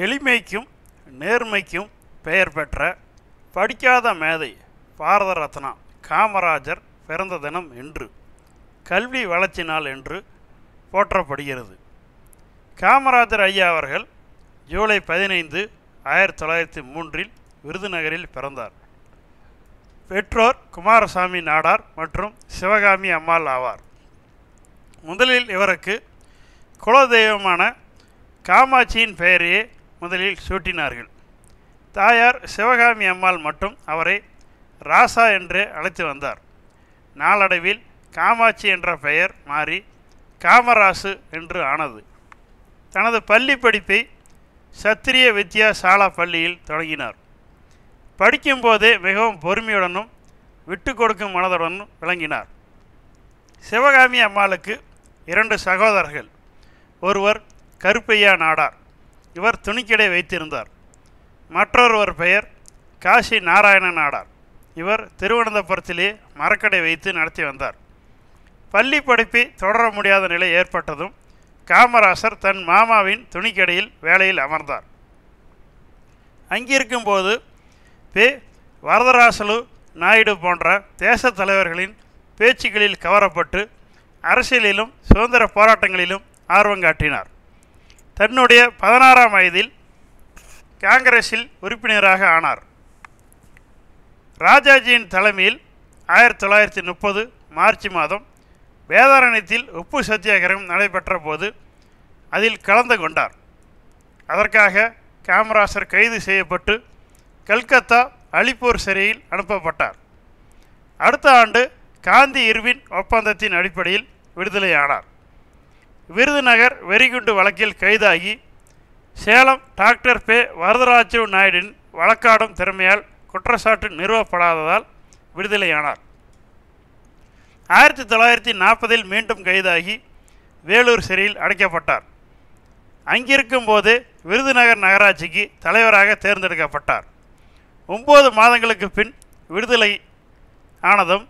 எளிமைக்கும் நேர்மைக்கும் பெயர் பெற்ற படிக்காத மேதை பாரத ரத்னா காமராஜர் பிறந்த தினம் என்று கல்வி வளர்ச்சி நாள் என்று போற்றப்படுகிறது. காமராஜர் ஐயா அவர்கள் ஜூலை 15, 1903 விருதுநகரில் பிறந்தார். பெற்றோர் குமாரசாமி நாடார் மற்றும் சிவகாமி அம்மாள் ஆவார். முதலில் இவருக்கு குலதெய்வமான காமாட்சியின் பெயரையே முதலில் சூட்டினார்கள். தாயார் சிவகாமி அம்மாள் மட்டும் அவரை ராசா என்றே அழைத்து வந்தார். நாளடைவில் காமாட்சி என்ற பெயர் மாறி காமராசு என்று ஆனது. தனது பள்ளி படிப்பை சத்திரிய வித்யா சாலா பள்ளியில் தொடங்கினார். படிக்கும்போதே மிகவும் பொறுமையுடனும் விட்டு கொடுக்கும் மனதுடனும் விளங்கினார். சிவகாமி அம்மாளுக்கு 2 சகோதரர்கள். ஒருவர் கருப்பையா நாடார், இவர் துணிக்கடை வைத்திருந்தார். மற்றொருவர் பெயர் காசி நாராயண நாடார், இவர் திருவனந்தபுரத்திலே மரக்கடை வைத்து நடத்தி வந்தார். பள்ளி படிப்பை தொடர முடியாத நிலை ஏற்பட்டதும் காமராசர் தன் மாமாவின் துணிக்கடையில் வேலையில் அமர்ந்தார். அங்கிருக்கும்போது வரதராசலு நாயுடு போன்ற தேச தலைவர்களின் பேச்சுக்களில் கவரப்பட்டு அரசியலிலும் சுதந்திர போராட்டங்களிலும் ஆர்வம் காட்டினார். தன்னுடைய 16ஆம் வயதில் காங்கிரஸில் உறுப்பினராக ஆனார். ராஜாஜியின் தலைமையில் 1930 மார்ச் மாதம் வேதாரண்யத்தில் உப்பு சத்தியாகிரகம் நடைபெற்ற போது அதில் கலந்து கொண்டார். அதற்காக காமராசர் கைது செய்யப்பட்டு கல்கத்தா அலிப்பூர் சிறையில் அனுப்பப்பட்டார். அடுத்த ஆண்டு காந்தி இர்வின் ஒப்பந்தத்தின் அடிப்படையில் விடுதலையானார். விருதுநகர் வெறிகுண்டு வழக்கில் கைதாகி சேலம் டாக்டர் வரதராஜு நாயுடின் வழக்காடும் திறமையால் குற்றச்சாட்டு நிறுவப்படாததால் விடுதலையானார். 1940 மீண்டும் கைதாகி வேலூர் சிறையில் அடைக்கப்பட்டார். அங்கிருக்கும் போது விருதுநகர் நகராட்சிக்கு தலைவராக தேர்ந்தெடுக்கப்பட்டார். 9 மாதங்களுக்கு பின் விடுதலை ஆனதும்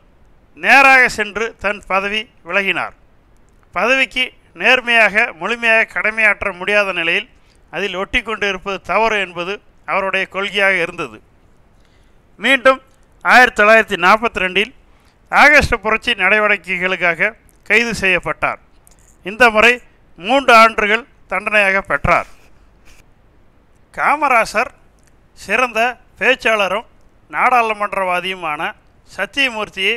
நேராக சென்று தன் பதவி விலகினார். பதவிக்கு நேர்மையாக முழுமையாக கடமையாற்ற முடியாத நிலையில் அதில் ஒட்டி கொண்டு இருப்பது தவறு என்பது அவருடைய கொள்கையாக இருந்தது. மீண்டும் 1942 ஆகஸ்ட் புரட்சி நடவடிக்கைகளுக்காக கைது செய்யப்பட்டார். இந்த முறை 3 ஆண்டுகள் தண்டனையாக பெற்றார். காமராசர் சிறந்த பேச்சாளரும் நாடாளுமன்றவாதியுமான சத்தியமூர்த்தியை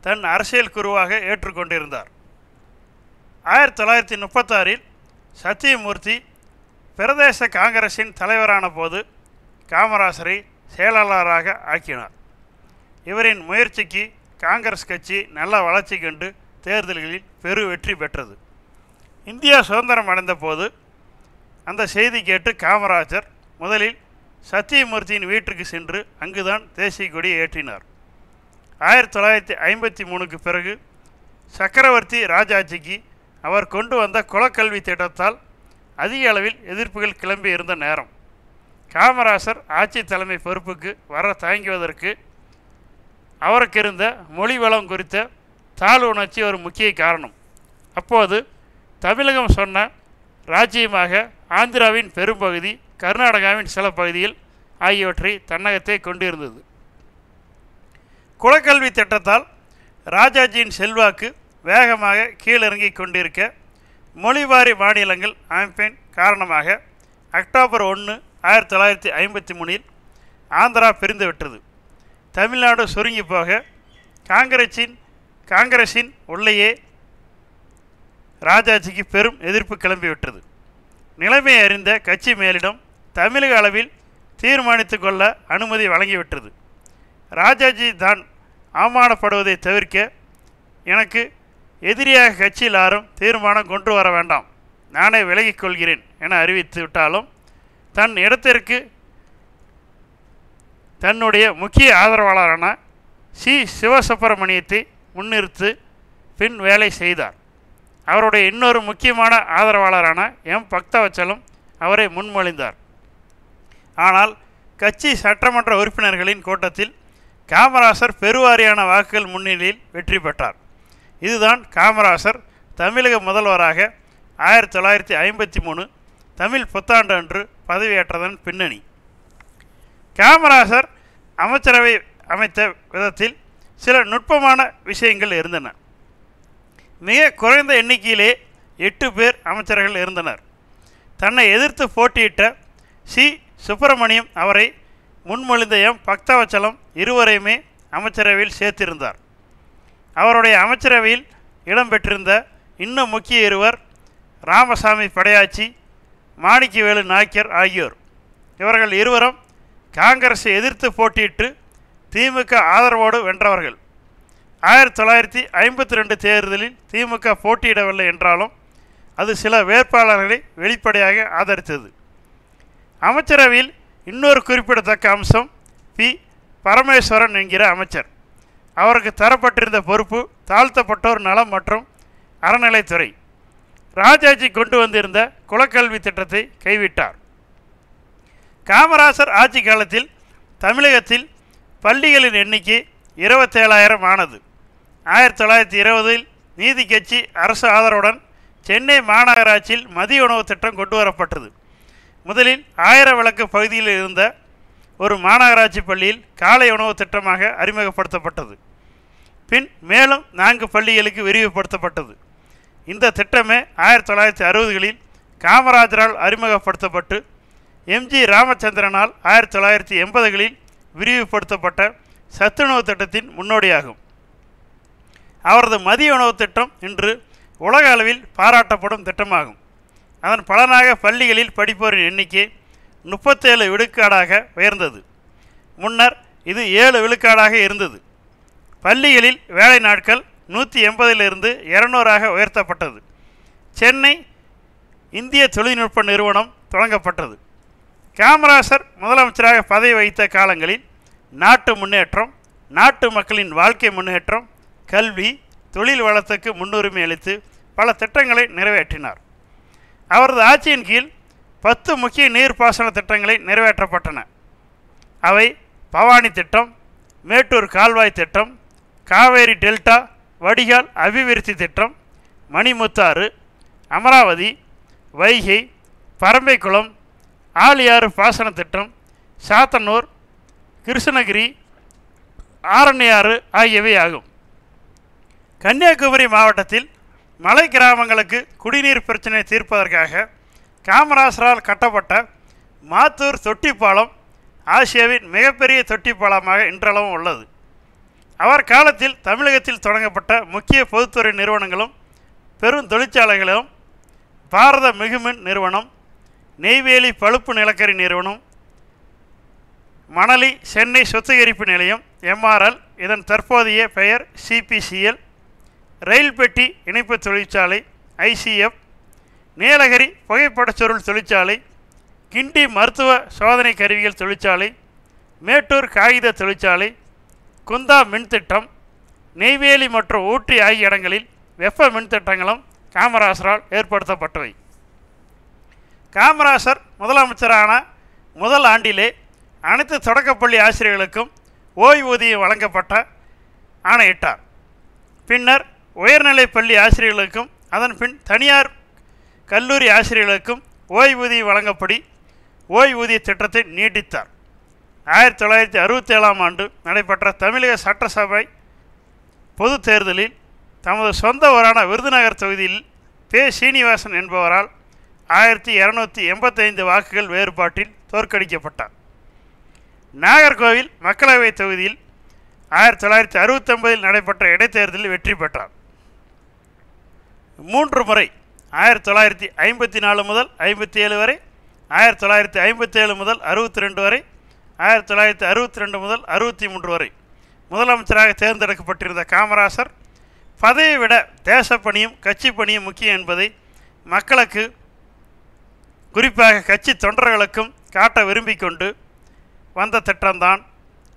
தன் அரசியல் குருவாக ஏற்றுக்கொண்டிருந்தார். 1936 சத்தியமூர்த்தி பிரதேச காங்கிரஸின் தலைவரான போது காமராசரை செயலாளராக ஆக்கினார். இவரின் முயற்சிக்கு காங்கிரஸ் கட்சி நல்ல வளர்ச்சி கண்டு தேர்தல்களில் பெரு வெற்றி பெற்றது. இந்தியா சுதந்திரம் அடைந்த போது அந்த செய்தி கேட்டு காமராஜர் முதலில் சத்தியமூர்த்தியின் வீட்டுக்கு சென்று அங்குதான் தேசிய கொடியை ஏற்றினார். 1953 பிறகு சக்கரவர்த்தி ராஜாஜிக்கு அவர் கொண்டு வந்த குலக்கல்வி திட்டத்தால் அதிக அளவில் எதிர்ப்புகள் கிளம்பி இருந்த நேரம் காமராசர் ஆட்சி தலைமை பொறுப்புக்கு வர தயங்குவதற்கு அவருக்கு இருந்த மொழி வளம் குறித்த தாழ்வு உணர்ச்சி ஒரு முக்கிய காரணம். அப்போது தமிழகம் சொன்ன ராஜ்யமாக ஆந்திராவின் பெரும்பகுதி, கர்நாடகாவின் சில பகுதியில் ஆகியவற்றை தன்னகத்தை கொண்டிருந்தது. குலக்கல்வி திட்டத்தால் ராஜாஜியின் செல்வாக்கு வேகமாக கீழிறங்கி கொண்டிருக்க மொழிவாரி மாநிலங்கள் அமைப்பின் காரணமாக அக்டோபர் 1, 1953 ஆந்திரா பிரிந்துவிட்டது. தமிழ்நாடு சுருங்கி போக காங்கிரஸின் உள்ளேயே ராஜாஜிக்கு பெரும் எதிர்ப்பு கிளம்பிவிட்டது. நிலைமை அறிந்த கட்சி மேலிடம் தமிழக அளவில் தீர்மானித்து கொள்ள அனுமதி வழங்கிவிட்டது. ராஜாஜி தான் அவமானப்படுவதை தவிர்க்க எனக்கு எதிரியாக கட்சியில் யாரும் தீர்மானம் கொண்டு வர வேண்டாம், நானே விலகிக் கொள்கிறேன் என அறிவித்து விட்டாலும் தன் இடத்திற்கு தன்னுடைய முக்கிய ஆதரவாளரான சிவசுப்பிரமணியத்தை முன்னிறுத்து பின் வேலை செய்தார். அவருடைய இன்னொரு முக்கியமான ஆதரவாளரான பக்தவச்சலம் அவரை முன்மொழிந்தார். ஆனால் கட்சி சட்டமன்ற உறுப்பினர்களின் கூட்டத்தில் காமராசர் பெருவாரியான வாக்குகள் முன்னிலையில் வெற்றி பெற்றார். இதுதான் காமராசர் தமிழக முதல்வராக 1953 தமிழ் புத்தாண்டு அன்று பதவியேற்றதன் பின்னணி. காமராசர் அமைச்சரவை அமைத்த விதத்தில் சில நுட்பமான விஷயங்கள் இருந்தன. மிக குறைந்த எண்ணிக்கையிலே 8 பேர் அமைச்சர்கள் இருந்தனர். தன்னை எதிர்த்து போட்டியிட்ட சி. சுப்பிரமணியம், அவரை முன்மொழிந்த எம். பக்தவச்சலம் இருவரையுமே அமைச்சரவையில் சேர்த்திருந்தார். அவருடைய அமைச்சரவையில் இடம்பெற்றிருந்த இன்னும் முக்கிய இருவர் ராமசாமி படையாச்சி, மாணிக்கவேலு நாயக்கர் ஆகியோர். இவர்கள் இருவரும் காங்கிரஸை எதிர்த்து போட்டியிட்டு திமுக ஆதரவோடு வென்றவர்கள். 1952 தேர்தலில் திமுக போட்டியிடவில்லை என்றாலும் அது சில வேட்பாளர்களை வெளிப்படையாக ஆதரித்தது. அமைச்சரவையில் இன்னொரு குறிப்பிடத்தக்க அம்சம் பி. பரமேஸ்வரன் என்கிற அமைச்சர். அவருக்கு தரப்பட்டிருந்த பொறுப்பு தாழ்த்தப்பட்டோர் நலம் மற்றும் அறநிலைத்துறை. ராஜாஜி கொண்டு வந்திருந்த குலக்கல்வி திட்டத்தை கைவிட்டார். காமராசர் ஆட்சி காலத்தில் தமிழகத்தில் பள்ளிகளின் எண்ணிக்கை 27,000 ஆனது. 1920 நீதி கட்சி அரசு ஆதரவுடன் சென்னை மாநகராட்சியில் மதிய உணவு திட்டம் கொண்டு வரப்பட்டது. முதலில் 1000 விளக்கு பகுதியில் இருந்த ஒரு மாநகராட்சி பள்ளியில் காலை உணவு திட்டமாக அறிமுகப்படுத்தப்பட்டது. பின் மேலும் 4 பள்ளிகளுக்கு விரிவுபடுத்தப்பட்டது. இந்த திட்டமே 1960களில் காமராஜரால் அறிமுகப்படுத்தப்பட்டு எம்.ஜி. ராமச்சந்திரனால் 1980களில் விரிவுபடுத்தப்பட்ட சத்துணவு திட்டத்தின் முன்னோடியாகும். அவரது மதிய உணவு திட்டம் இன்று உலக அளவில் பாராட்டப்படும் திட்டமாகும். அதன் பலனாக பள்ளிகளில் படிப்போரின் எண்ணிக்கை 37 விழுக்காடாக உயர்ந்தது. முன்னர் இது 7 விழுக்காடாக இருந்தது. பள்ளிகளில் வேலை நாட்கள் 180 200 உயர்த்தப்பட்டது. சென்னை இந்திய தொழில்நுட்ப நிறுவனம் தொடங்கப்பட்டது. காமராசர் முதலமைச்சராக பதவி வகித்த காலங்களில் நாட்டு முன்னேற்றம், நாட்டு மக்களின் வாழ்க்கை முன்னேற்றம், கல்வி, தொழில் வளத்துக்கு முன்னுரிமை அளித்து பல திட்டங்களை நிறைவேற்றினார். அவரது ஆட்சியின் கீழ் 10 முக்கிய நீர்ப்பாசன திட்டங்களை நிறைவேற்றப்பட்டன. அவை பவானி திட்டம், மேட்டூர் கால்வாய் திட்டம், காவேரி டெல்டா வடிகால் அபிவிருத்தி திட்டம், மணிமுத்தாறு, அமராவதி, வைகை, பரம்பைக்குளம், ஆலியாறு பாசன திட்டம், சாத்தனூர், கிருஷ்ணகிரி, ஆரண்யாறு ஆகியவை ஆகும். கன்னியாகுமரி மாவட்டத்தில் மலை கிராமங்களுக்கு குடிநீர் பிரச்சனை தீர்ப்பதற்காக காமராசரால் கட்டப்பட்ட மாத்தூர் தொட்டிப்பாலம் ஆசியாவின் மிகப்பெரிய தொட்டிப்பாலமாக இன்றளவும் உள்ளது. அவர் காலத்தில் தமிழகத்தில் தொடங்கப்பட்ட முக்கிய பொதுத்துறை நிறுவனங்களும் பெரும் தொழிற்சாலைகளும் பாரத மிகுமின் நிறுவனம், நெய்வேலி பழுப்பு நிலக்கரி நிறுவனம், மணலி சென்னை சுத்திகரிப்பு நிலையம் MRL, இதன் தற்போதைய பெயர் CPCL, ரயில் பெட்டி இணைப்பு தொழிற்சாலை ICF, நீலகிரி புகைப்படச்சொருள் தொழிற்சாலை, கிண்டி மருத்துவ சோதனை கருவிகள் தொழிற்சாலை, மேட்டூர் காகித தொழிற்சாலை, குந்தா மின்திட்டம், நெய்வேலி மற்றும் ஊட்டி ஆகிய இடங்களில் வெப்ப மின்திட்டங்களும் காமராசரால் ஏற்படுத்தப்பட்டவை. காமராசர் முதலமைச்சரான முதல் ஆண்டிலே அனைத்து தொடக்கப்பள்ளி ஆசிரியர்களுக்கும் ஓய்வூதியம் வழங்கப்பட்ட ஆணையிட்டார். பின்னர் உயர்நிலைப் பள்ளி ஆசிரியர்களுக்கும் அதன் பின் தனியார் கல்லூரி ஆசிரியர்களுக்கும் ஓய்வூதியம் வழங்கப்படி ஓய்வூதிய திட்டத்தை நீட்டித்தார். 1967 ஆண்டு நடைபெற்ற தமிழக சட்டசபை பொது தேர்தலில் தமது சொந்த ஊரான விருதுநகர் தொகுதியில் பே. சீனிவாசன் என்பவரால் 1285 வாக்குகள் வேறுபாட்டில் தோற்கடிக்கப்பட்டார். நாகர்கோவில் மக்களவை தொகுதியில் 1969 நடைபெற்ற இடைத்தேர்தலில் வெற்றி பெற்றார். 3 முறை 1954 முதல் 57 வரை, 1957 முதல் 62 வரை, 1962 முதல் 63 வரை முதலமைச்சராக தேர்ந்தெடுக்கப்பட்டிருந்த காமராசர் பதவியை விட தேசப்பணியும் கட்சி பணியும் முக்கியம் என்பதை மக்களுக்கு, குறிப்பாக கட்சி தொண்டர்களுக்கும் காட்ட விரும்பிக் கொண்டு வந்த திட்டம்தான்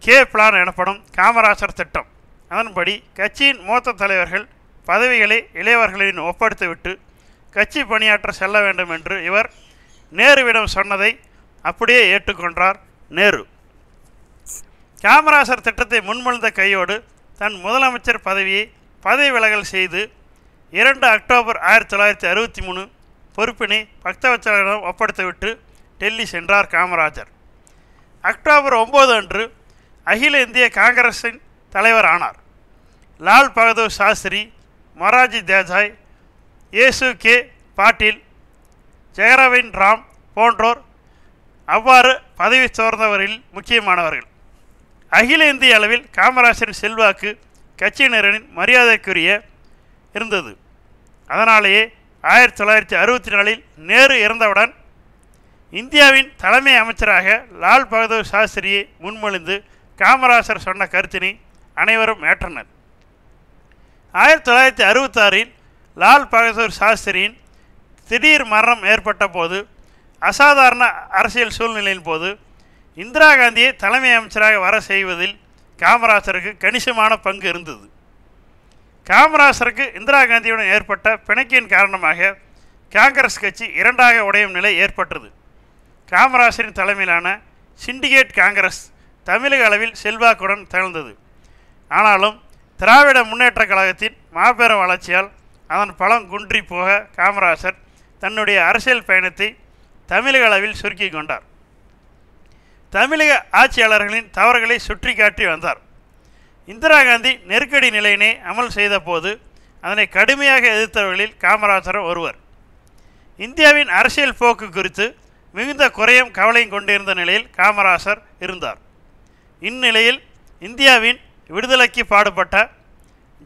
கே பிளான் எனப்படும் காமராசர் திட்டம். அதன்படி கட்சியின் மூத்த தலைவர்கள் பதவிகளை இளையவர்களின் ஒப்படைத்துவிட்டு கட்சி பணியாற்ற செல்ல வேண்டும் என்று இவர் நேருவிடம் சொன்னதை அப்படியே ஏற்றுக்கொண்டார் நேரு. காமராசர் திட்டத்தை முன்மொழிந்த கையோடு தன் முதலமைச்சர் பதவியை பதவி விலகல் செய்து 2 அக்டோபர் 1963 பொறுப்பினை பக்தவச்சலிடம் ஒப்படைத்துவிட்டு டெல்லி சென்றார் காமராஜர். அக்டோபர் 9 அன்று அகில இந்திய காங்கிரஸின் தலைவர் ஆனார். லால் பகதூர் சாஸ்திரி, மொரார்ஜி தேசாய், ஏசு கே பாட்டீல், ஜெயரவின் ராம் போன்றோர் அவ்வாறு பதவி சோர்ந்தவரில் முக்கியமானவர்கள். அகில இந்திய அளவில் காமராஜரின் செல்வாக்கு கட்சியினரின் மரியாதைக்குரிய இருந்தது. அதனாலேயே 1964 நேரு இறந்தவுடன் இந்தியாவின் தலைமை அமைச்சராக லால் பகதூர் சாஸ்திரியை முன்மொழிந்து காமராஜர் சொன்ன கருத்தினை அனைவரும் ஏற்றனர். 1966 லால் பகதூர் சாஸ்திரியின் திடீர் மரணம் ஏற்பட்ட போது, அசாதாரண அரசியல் சூழ்நிலையின் போது இந்திரா காந்தியை தலைமை அமைச்சராக வர செய்வதில் காமராஜருக்கு கணிசமான பங்கு இருந்தது. காமராஜருக்கு இந்திரா காந்தியுடன் ஏற்பட்ட பிணக்கின் காரணமாக காங்கிரஸ் கட்சி இரண்டாக உடையும் நிலை ஏற்பட்டது. காமராஜரின் தலைமையிலான சிண்டிகேட் காங்கிரஸ் தமிழக அளவில் செல்வாக்குடன் திகழ்ந்தது. ஆனாலும் திராவிட முன்னேற்ற கழகத்தின் மாபெரும் வளர்ச்சியால் அதன் பலம் குன்றி போக காமராஜர் தன்னுடைய அரசியல் பயணத்தை தமிழக அளவில் சுருக்கி கொண்டார். தமிழக ஆட்சியாளர்களின் தவறுகளை சுற்றி காட்டி வந்தார். இந்திரா காந்தி நெருக்கடி நிலையினை அமல் செய்த போது அதனை கடுமையாக எதிர்த்தவர்களில் காமராஜர் ஒருவர். இந்தியாவின் அரசியல் போக்கு குறித்து மிகுந்த குறையும் கவலையும் கொண்டிருந்த நிலையில் காமராஜர் இருந்தார். இந்நிலையில் இந்தியாவின் விடுதலைக்கு பாடுபட்ட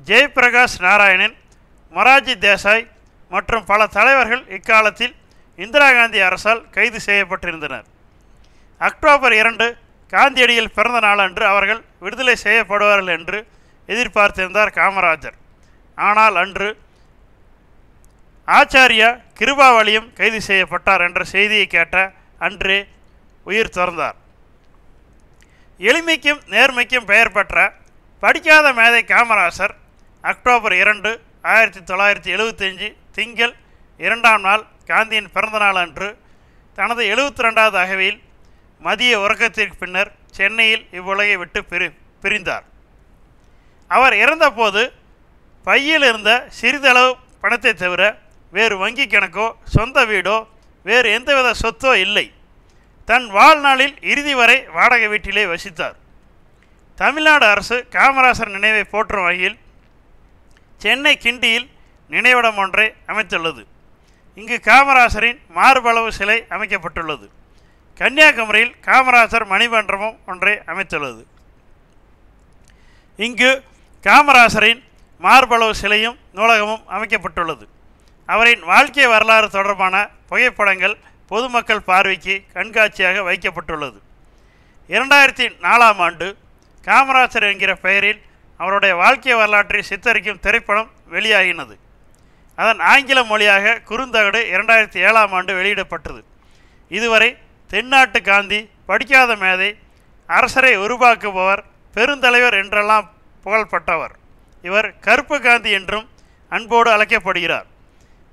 ஜெயபிரகாஷ் நாராயணன், மொரார்ஜி தேசாய் மற்றும் பல தலைவர்கள் இக்காலத்தில் இந்திரா காந்தி அரசால் கைது செய்யப்பட்டிருந்தனர். அக்டோபர் 2 காந்தியடிகள் பிறந்த நாளன்று அவர்கள் விடுதலை செய்யப்படுவார்கள் என்று எதிர்பார்த்திருந்தார் காமராஜர். ஆனால் அன்று ஆச்சாரியா கிருபாவளியும் கைது செய்யப்பட்டார் என்ற செய்தியை கேட்ட அன்றே உயிர் துறந்தார். எளிமைக்கும் நேர்மைக்கும் பெயர் பெற்ற படிக்காத மேதை காமராஜர் அக்டோபர் 2, 1975 திங்கள் 2ஆம் நாள் காந்தியின் பிறந்தநாள் அன்று தனது 72வது அகவையில் மதிய உறக்கத்திற்கு பின்னர் சென்னையில் இவ்வுலகை விட்டு பிரிந்தார். அவர் இறந்தபோது பையில் இருந்த சிறிதளவு பணத்தை தவிர வேறு வங்கி கணக்கோ சொந்த வீடோ வேறு எந்தவித சொத்தோ இல்லை. தன் வாழ்நாளில் இறுதி வரை வாடகை வீட்டிலே வசித்தார். தமிழ்நாடு அரசு காமராஜர் நினைவை போற்றும் வகையில் சென்னை கிண்டியில் நினைவிடம் ஒன்றை அமைத்துள்ளது. இங்கு காமராஜரின் மார்பளவு சிலை அமைக்கப்பட்டுள்ளது. கன்னியாகுமரியில் காமராஜர் மணிமண்டபம் ஒன்றை அமைத்துள்ளது. இங்கு காமராஜரின் மார்பளவு சிலையும் நூலகமும் அமைக்கப்பட்டுள்ளது. அவரின் வாழ்க்கை வரலாறு தொடர்பான புகைப்படங்கள் பொதுமக்கள் பார்வைக்கு கண்காட்சியாக வைக்கப்பட்டுள்ளது. 2004ஆம் ஆண்டு காமராஜர் என்கிற பெயரில் அவருடைய வாழ்க்கை வரலாற்றை சித்தரிக்கும் திரைப்படம் வெளியாகினது. அதன் ஆங்கில மொழியாக குறுந்தகடு 2007ஆம் ஆண்டு வெளியிடப்பட்டது. இதுவரை தென்னாட்டு காந்தி, படிக்காத மேதை, அரசரை உருவாக்குபவர், பெருந்தலைவர் என்றெல்லாம் புகழ்பட்டவர். இவர் கருப்பு காந்தி என்றும் அன்போடு அழைக்கப்படுகிறார்.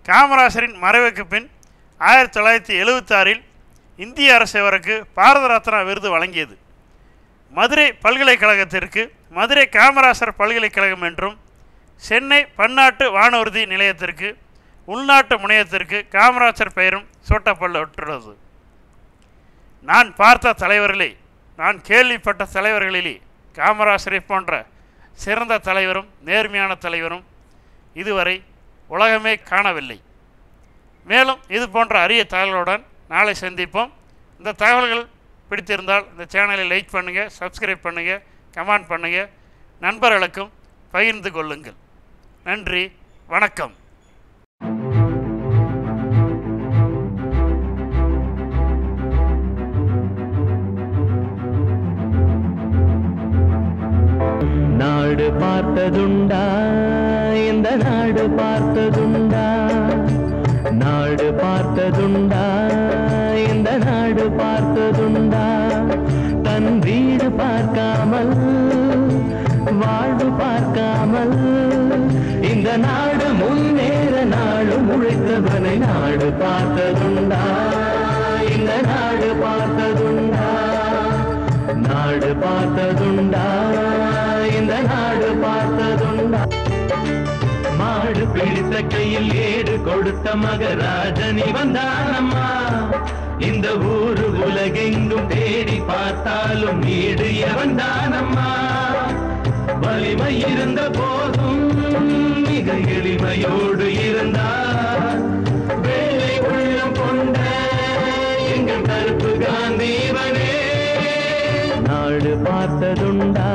காமராஜரின் மறைவுக்கு பின் 1976 இந்திய அரசு இவருக்கு பாரத ரத்னா விருது வழங்கியது. மதுரை பல்கலைக்கழகத்திற்கு மதுரை காமராஜர் பல்கலைக்கழகம் என்றும், சென்னை பன்னாட்டு வானூர்தி நிலையத்திற்கு உள்நாட்டு முனையத்திற்கு காமராஜர் பெயரும் சூட்டப்பட்டுள்ளது. நான் பார்த்த தலைவர்களே, நான் கேள்விப்பட்ட தலைவர்களிலே காமராஜரை போன்ற சிறந்த தலைவரும் நேர்மையான தலைவரும் இதுவரை உலகமே காணவில்லை. மேலும் இது போன்ற அரிய தகவல்களுடன் நாளை சந்திப்போம். இந்த தகவல்கள் பிடித்திருந்தால் இந்த சேனலை லைக் பண்ணுங்கள், சப்ஸ்கிரைப் பண்ணுங்கள், கமெண்ட் பண்ணுங்கள், நண்பர்களுக்கும் பகிர்ந்து கொள்ளுங்கள். நன்றி, வணக்கம். நாடு பார்த்ததுண்டா, இந்த நாடு பார்த்ததுண்டா, நாடு பார்த்ததுண்டா, இந்த நாடு பார்த்ததுண்டா. தன் வீடு பார்க்காமல், வாழ்வு பார்க்காமல், இந்த நாடு முன்னேற நாடு உழைத்தவனை நாடு பார்த்ததுண்டா, இந்த நாடு பார்த்ததுண்டா, நாடு பார்த்ததுண்டா, இந்த நாடு பார்த்ததுண்டா. ஆடு பிடித்த கையில் ஏடு கொடுத்த மகராஜனி வந்தானம்மா. இந்த ஊரு உலகெங்கும் தேடி பார்த்தாலும் நீடு எவன்தானம்மா. வலிமை இருந்த போதும் மிக எளிமையோடு இருந்தார். வேலை உள்ளம் கொண்ட கருப்பு காந்தீவனே. நாடு பார்த்ததுண்டா